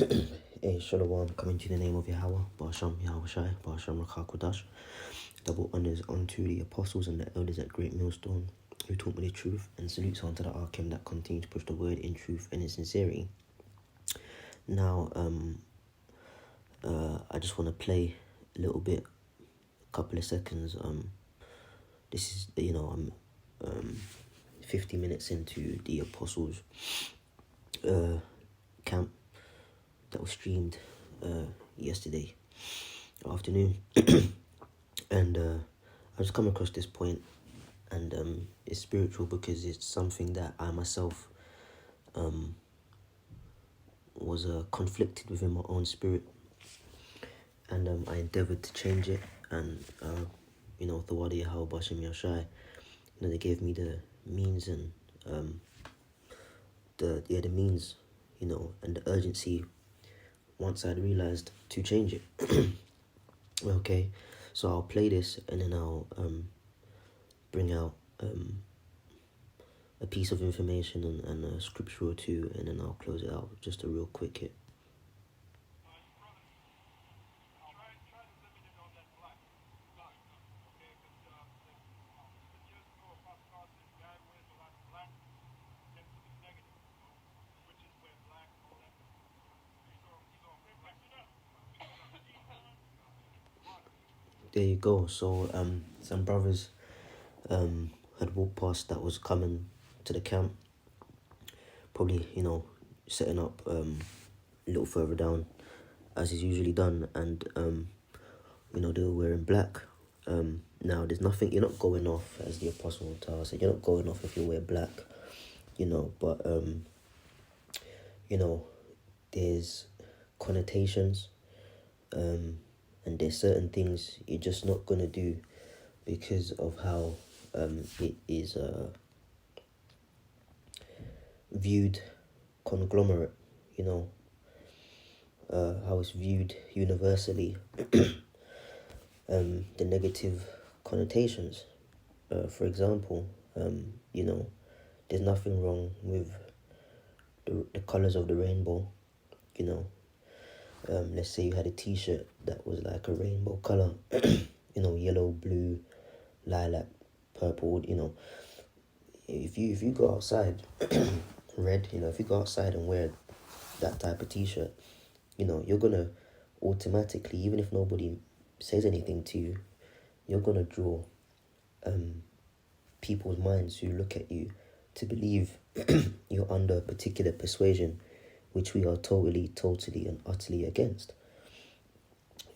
Hey, Shalom, coming to the name of Yahweh, Ba'asham Yahweh Shai, Ba'asham Rakakodash. Double honors unto the apostles and the elders at Great Millstone who taught me the truth, and salutes unto the Arkham that continue to push the word in truth and in sincerity. Now, I just want to play a little bit, a couple of seconds. This is, I'm 50 minutes into the apostles' camp that was streamed yesterday afternoon. And I just come across this point, and it's spiritual because it's something that I myself was conflicted within my own spirit, and I endeavored to change it. And Thawadi Yahweh Bashim Yashai, they gave me the means and the means, and the urgency once I'd realized to change it. Okay, so I'll play this and then I'll bring out a piece of information and a scripture or two, and then I'll close it out with just a real quick hit. There you go. So some brothers had walked past that was coming to the camp, probably setting up a little further down as is usually done, and they were wearing black. Now there's nothing, you're not going off, as the Apostle Gabar said, you're not going off if you wear black, but there's connotations, and there's certain things you're just not gonna do because of how it is viewed conglomerate, how it's viewed universally, the negative connotations. For example, there's nothing wrong with the colors of the rainbow. Let's say you had a t-shirt that was like a rainbow color, yellow, blue, lilac, purple, if you go outside, red, if you go outside and wear that type of t-shirt, you're gonna automatically, even if nobody says anything to you, you're gonna draw people's minds who look at you to believe you're under a particular persuasion, which we are totally and utterly against.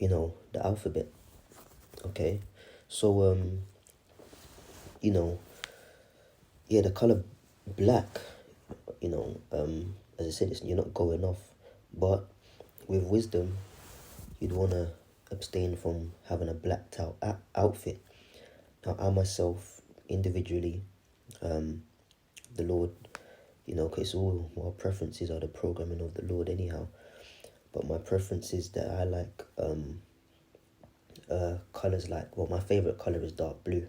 The alphabet. Okay, so the color black, as I said, you're not going off, but with wisdom, you'd want to abstain from having a blacked out outfit. Now, I myself, individually, the Lord, because all our preferences are the programming of the Lord anyhow, but my preference is that I like colors my favorite color is dark blue.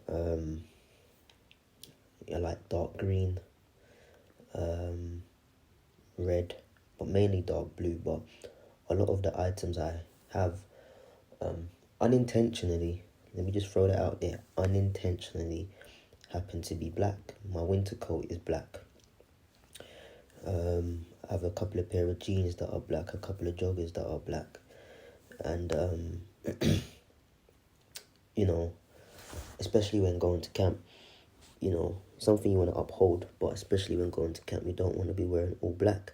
I like dark green, red, but mainly dark blue. But a lot of the items I have, unintentionally, let me just throw that out there, unintentionally happen to be black. My winter coat is black. I have a couple of pair of jeans that are black, a couple of joggers that are black. And, especially when going to camp, something you want to uphold, but especially when going to camp, you don't want to be wearing all black.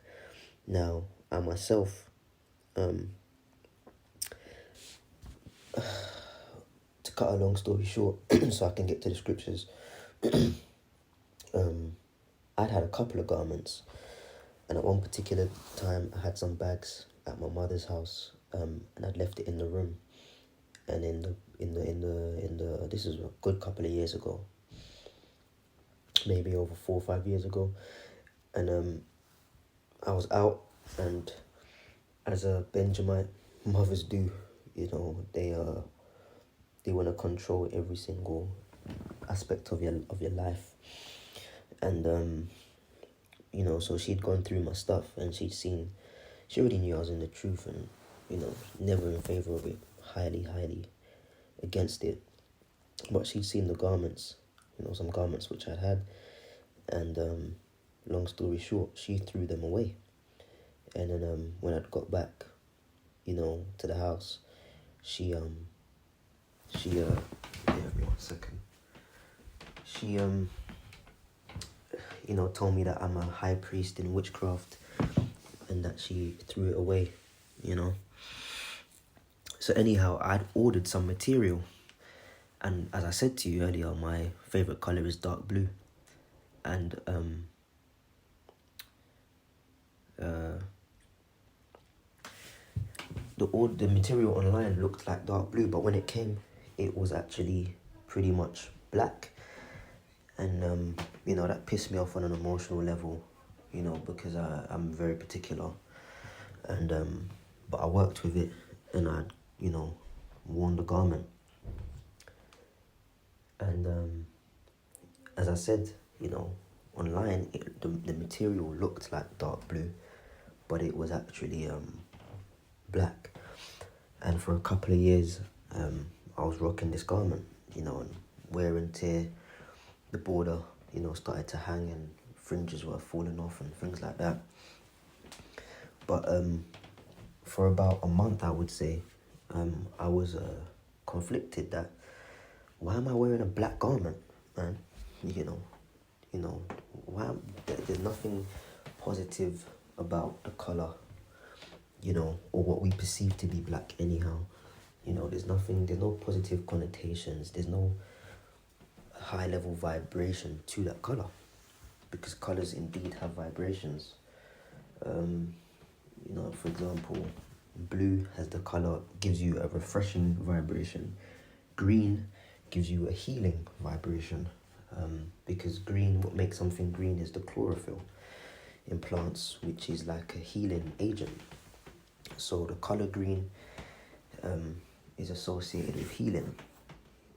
Now, I myself, to cut a long story short, so I can get to the scriptures, I'd had a couple of garments, and at one particular time, I had some bags at my mother's house, and I'd left it in the room, and in the this is a good couple of years ago, maybe over 4 or 5 years ago, and I was out, and as a Benjamite mothers do, they want to control every single aspect of your life, and so she'd gone through my stuff and she'd seen she already knew I was in the truth and, you know, never in favor of it, highly against it. But she'd seen the garments, you know, some garments which I had, and long story short, she threw them away. And then when I'd got back, you know, to the house, she give me 1 second. She you know, told me that I'm a high priest in witchcraft and that she threw it away, you know. So anyhow, I'd ordered some material, and as I said to you earlier, my favorite color is dark blue, and the material online looked like dark blue, but when it came, it was actually pretty much black. And you know, that pissed me off on an emotional level, you know, because I'm very particular, and but I worked with it, and I, you know, worn the garment. And as I said, you know, online, the material looked like dark blue, but it was actually black. And for a couple of years, I was rocking this garment, you know, and wear and tear, the border, you know, started to hang and fringes were falling off and things like that. But for about a month, I would say, I was conflicted that, why am I wearing a black garment, man? You know, why? There's nothing positive about the color, you know, or what we perceive to be black anyhow. You know, there's no positive connotations, there's no high level vibration to that color, because colors indeed have vibrations. You know, for example, blue has the color, gives you a refreshing vibration. Green gives you a healing vibration, because green, what makes something green is the chlorophyll in plants, which is like a healing agent. So the color green is associated with healing,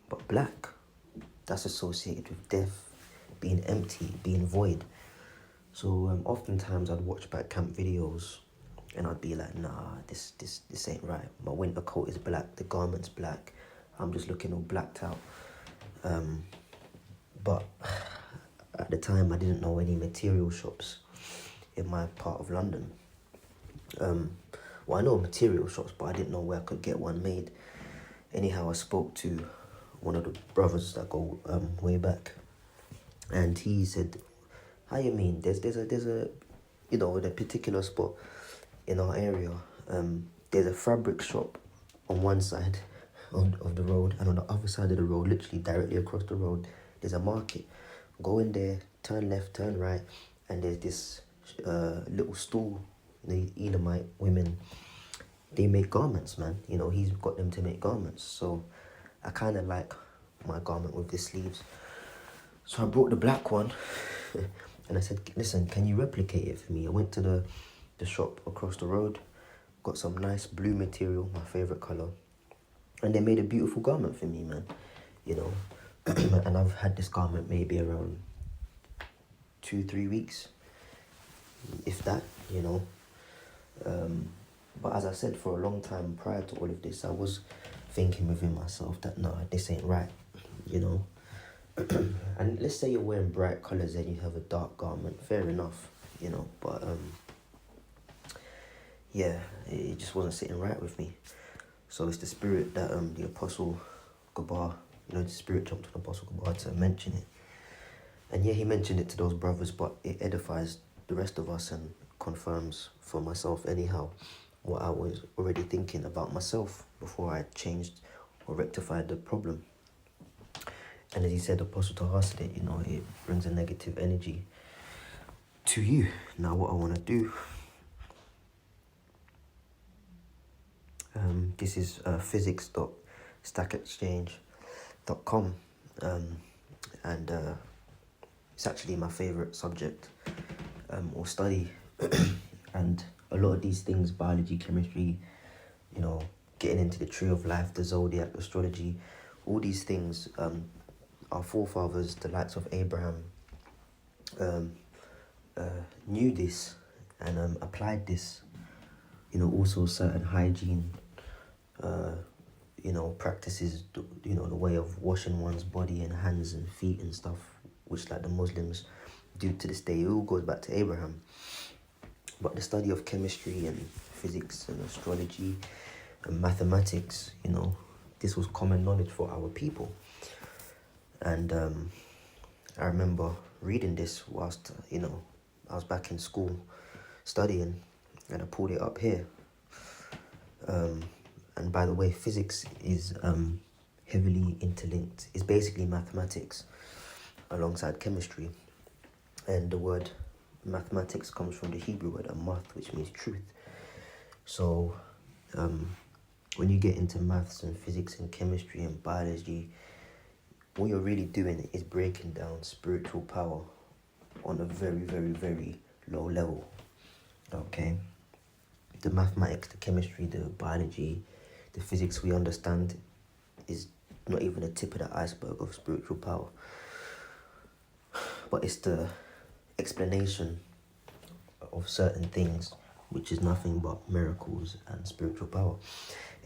but black, that's associated with death, being empty, being void. So oftentimes I'd watch back camp videos and I'd be like, nah, this ain't right. My winter coat is black, the garment's black, I'm just looking all blacked out. But at the time I didn't know any material shops in my part of London. Well, I know material shops, but I didn't know where I could get one made. Anyhow, I spoke to one of the brothers that go way back, and he said, "How you mean? There's a, you know, in a particular spot in our area, there's a fabric shop on one side of the road, and on the other side of the road, literally directly across the road, there's a market. Go in there, turn left, turn right, and there's this little stall. The Elamite women, they make garments, man. You know, he's got them to make garments. So I kind of like my garment with the sleeves. So I brought the black one and I said, listen, can you replicate it for me? I went to the shop across the road, got some nice blue material, my favorite color, and they made a beautiful garment for me, man. You know, and I've had this garment maybe around 2-3 weeks, if that, you know. But as I said, for a long time prior to all of this, I was thinking within myself that, no, this ain't right, you know. And let's say you're wearing bright colours and you have a dark garment, fair enough, you know. But yeah, it just wasn't sitting right with me. So it's the spirit that the Apostle Gabar, you know, the spirit jumped on Apostle Gabar to mention it. And yeah, he mentioned it to those brothers, but it edifies the rest of us and confirms for myself anyhow what I was already thinking about myself before I changed or rectified the problem. And as he said, Apostle Tahar said it, you know, it brings a negative energy to you. Now what I want to do, this is physics.stackexchange.com, and it's actually my favorite subject or study. And a lot of these things, biology, chemistry, you know, getting into the tree of life, the zodiac, astrology, all these things, our forefathers, the likes of Abraham, knew this and applied this Also certain hygiene, practices, the way of washing one's body and hands and feet and stuff, which like the Muslims do to this day. It all goes back to Abraham. But the study of chemistry and physics and astrology and mathematics, this was common knowledge for our people. And I remember reading this whilst, I was back in school studying, and I pulled it up here. And by the way, physics is heavily interlinked. It's basically mathematics alongside chemistry. And the word mathematics comes from the Hebrew word amath, which means truth. So when you get into maths and physics and chemistry and biology, what you're really doing is breaking down spiritual power on a very, very, very low level. Okay? The mathematics, the chemistry, the biology, the physics we understand is not even the tip of the iceberg of spiritual power. But it's the explanation of certain things, which is nothing but miracles and spiritual power.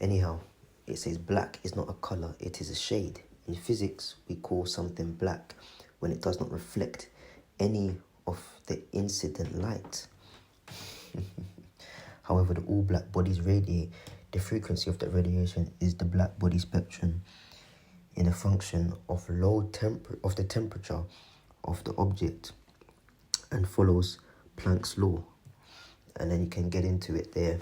Anyhow, it says black is not a color, it is a shade. In physics, we call something black when it does not reflect any of the incident light. However, the all black bodies radiate. The frequency of that radiation is the black body spectrum in a function of the temperature of the object, and follows Planck's law. And then you can get into it there.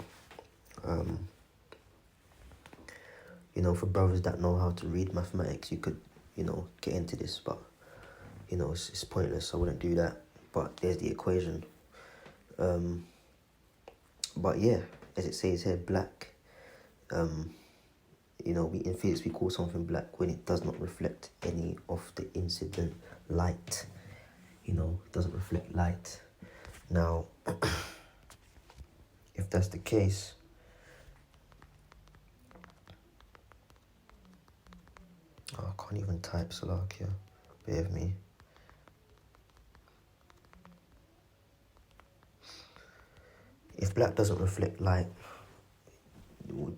For brothers that know how to read mathematics, you could, get into this, but, it's pointless. I wouldn't do that. But there's the equation. But yeah, as it says here, black, in physics we call something black when it does not reflect any of the incident light. It doesn't reflect light. Now, if that's the case, I can't even type Salakia. Bear with me. If black doesn't reflect light,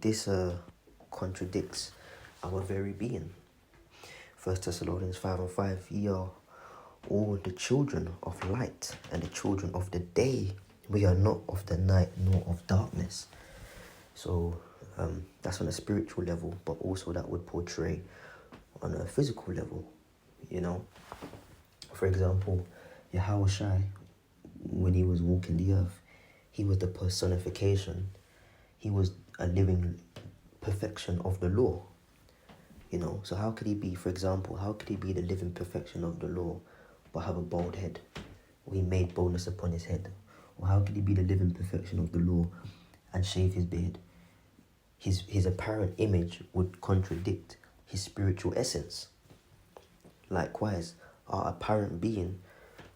this contradicts our very being. 1 Thessalonians 5:5, ye are all the children of light and the children of the day. We are not of the night nor of darkness. So that's on a spiritual level, but also that would portray on a physical level. For example, Yahushua, when he was walking the earth, he was the personification. He was a living perfection of the law. So how could he be, for example, the living perfection of the law but have a bald head? Or he made baldness upon his head? Or how could he be the living perfection of the law and shave his beard? His apparent image would contradict his spiritual essence. Likewise, our apparent being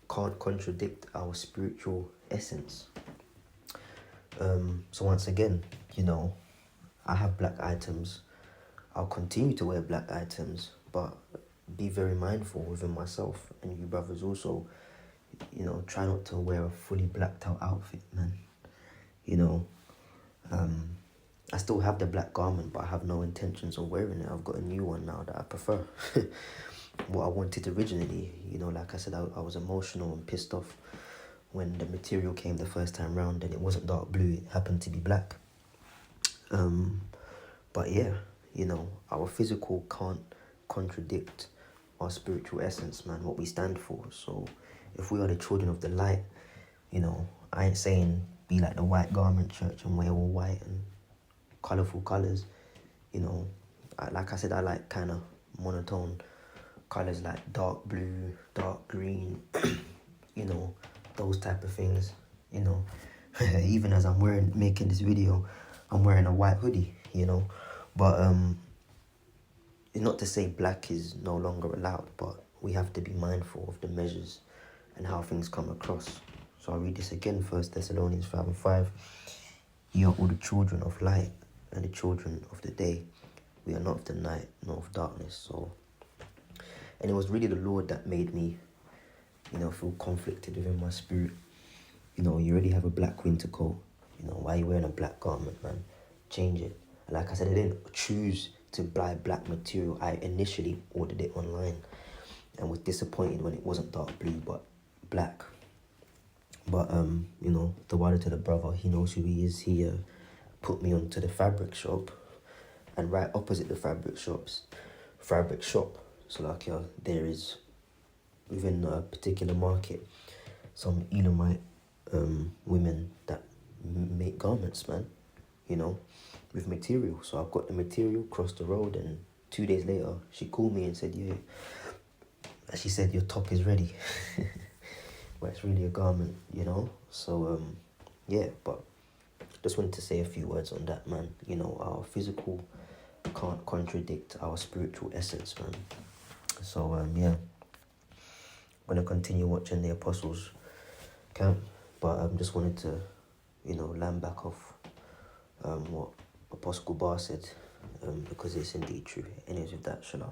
can't contradict our spiritual essence. So once again, I have black items. I'll continue to wear black items, but be very mindful within myself, and you brothers also, try not to wear a fully blacked out outfit, man. I still have the black garment, but I have no intentions of wearing it. I've got a new one now that I prefer. What I wanted originally, like I said, I was emotional and pissed off when the material came the first time round, and it wasn't dark blue, it happened to be black. But yeah, our physical can't contradict our spiritual essence, man, what we stand for. So if we are the children of the light, I ain't saying be like the white garment church and wear all white and colourful colours. Like I said, I like kind of monotone colours like dark blue, dark green, those type of things. Even as I'm making this video, I'm wearing a white hoodie, But it's not to say black is no longer allowed, but we have to be mindful of the measures and how things come across. So I'll read this again, 1 Thessalonians 5:5. Ye are all the children of light and the children of the day. We are not of the night nor of darkness. And it was really the Lord that made me, feel conflicted within my spirit. You already have a black winter coat. You know, why are you wearing a black garment, man? Change it. Like I said, I didn't choose to buy black material. I initially ordered it online and was disappointed when it wasn't dark blue but black. But you know, the water to the brother, he knows who he is. He put me onto the fabric shop, and right opposite the fabric shop, so like there is within a particular market some Elamite women that make garments, man, you know, with material. So I've got the material, crossed the road, and 2 days later she called me and said, yeah, she said your top is ready. Well, it's really a garment, you know. So yeah, but just wanted to say a few words on that, man. You know, our physical can't contradict our spiritual essence, man. So yeah, I'm gonna continue watching the Apostles Camp, but just wanted to, you know, land back off what Apostle Gabar said, because it's indeed true. Anyways, with that, shalom.